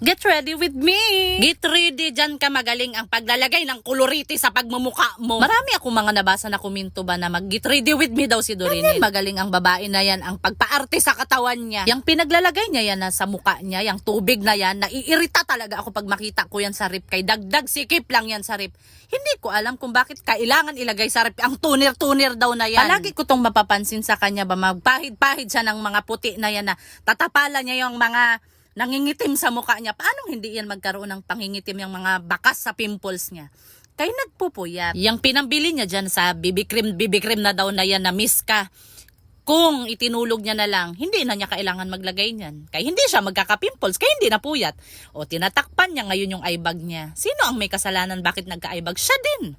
Get ready with me! Get ready, dyan ka magaling ang paglalagay ng koloriti sa pagmumukha mo. Marami akong mga nabasa na kuminto ba na mag-get ready with me daw si Dorinel. Magaling ang babae na yan, ang pagpaarte sa katawan niya. Yung pinaglalagay niya yan na sa mukha niya, yung tubig na yan, naiirita talaga ako pag makita ko yan sa rip. Kay dagdag sikip lang yan sa rip. Hindi ko alam kung bakit kailangan ilagay sa rip ang tunir-tunir daw na yan. Palagi ko tong mapapansin sa kanya ba, magpahid-pahid siya ng mga puti na yan na tatapalan niya yung mga nangingitim sa mukha niya. Paano hindi yan magkaroon ng pangingitim yung mga bakas sa pimples niya? Kaya nagpupuyat. Yung pinambili niya dyan sa BB cream na daw na yan na Miska. Kung itinulog niya na lang, hindi na niya kailangan maglagay niyan. Kaya hindi siya magkaka-pimples, kaya hindi na puyat. O tinatakpan niya ngayon yung eyebag niya. Sino ang may kasalanan bakit nagka-eyebag? Siya din.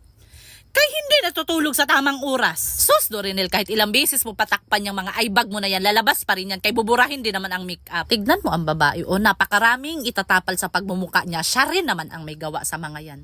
Kaya hindi natutulog sa tamang oras. Sus, Dorinel, kahit ilang beses mo patakpan yung mga eyebag mo na yan, lalabas pa rin yan. Kaya buburahin din naman ang makeup. Tignan mo ang babae, o napakaraming itatapal sa pagmumuka niya. Siya rin naman ang may gawa sa mga yan.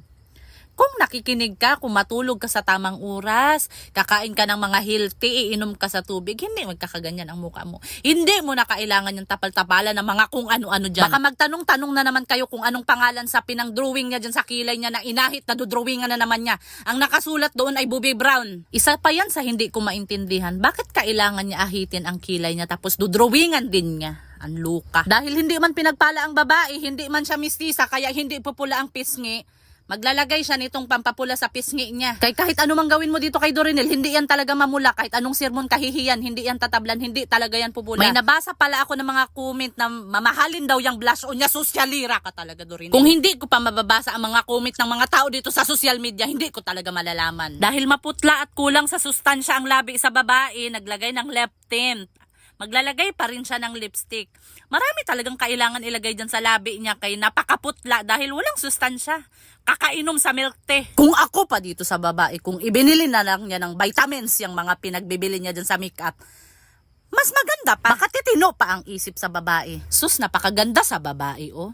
Kung nakikinig ka, kung matulog ka sa tamang oras, kakain ka ng mga healthy, iinom ka sa tubig, hindi magkakaganyan ang mukha mo. Hindi mo na kailangan yung tapal-tapalan ng mga kung ano-ano dyan. Baka magtanong-tanong na naman kayo kung anong pangalan sa pinang-drawing niya dyan sa kilay niya na inahit na dodrawingan na naman niya. Ang nakasulat doon ay Bobby Brown. Isa pa yan sa hindi ko maintindihan. Bakit kailangan niya ahitin ang kilay niya tapos dodrawingan din niya? Ang luka. Dahil hindi man pinagpala ang babae, hindi man siya mistisa, kaya hindi pupula ang pisngi. Maglalagay siya nitong pampapula sa pisngi niya. Kahit ano mang gawin mo dito kay Dorinel, hindi yan talaga mamula. Kahit anong sermon kahihiyan, hindi yan tatablan, hindi talaga yan pupula. May nabasa pala ako ng mga comment na mamahalin daw yung blush on niya. Sosyalira ka talaga, Dorinel. Kung hindi ko pa mababasa ang mga comment ng mga tao dito sa social media, hindi ko talaga malalaman. Dahil maputla at kulang sa sustansya ang labi sa babae, naglagay ng lip tint. Maglalagay pa rin siya ng lipstick. Marami talagang kailangan ilagay dyan sa labi niya kay napakaputla dahil walang sustansya. Kakainom sa milk tea. Kung ako pa dito sa babae, kung ibinili na lang niya ng vitamins yung mga pinagbibili niya dyan sa makeup, mas maganda pa. Makatitino pa ang isip sa babae. Sus, napakaganda sa babae, oh.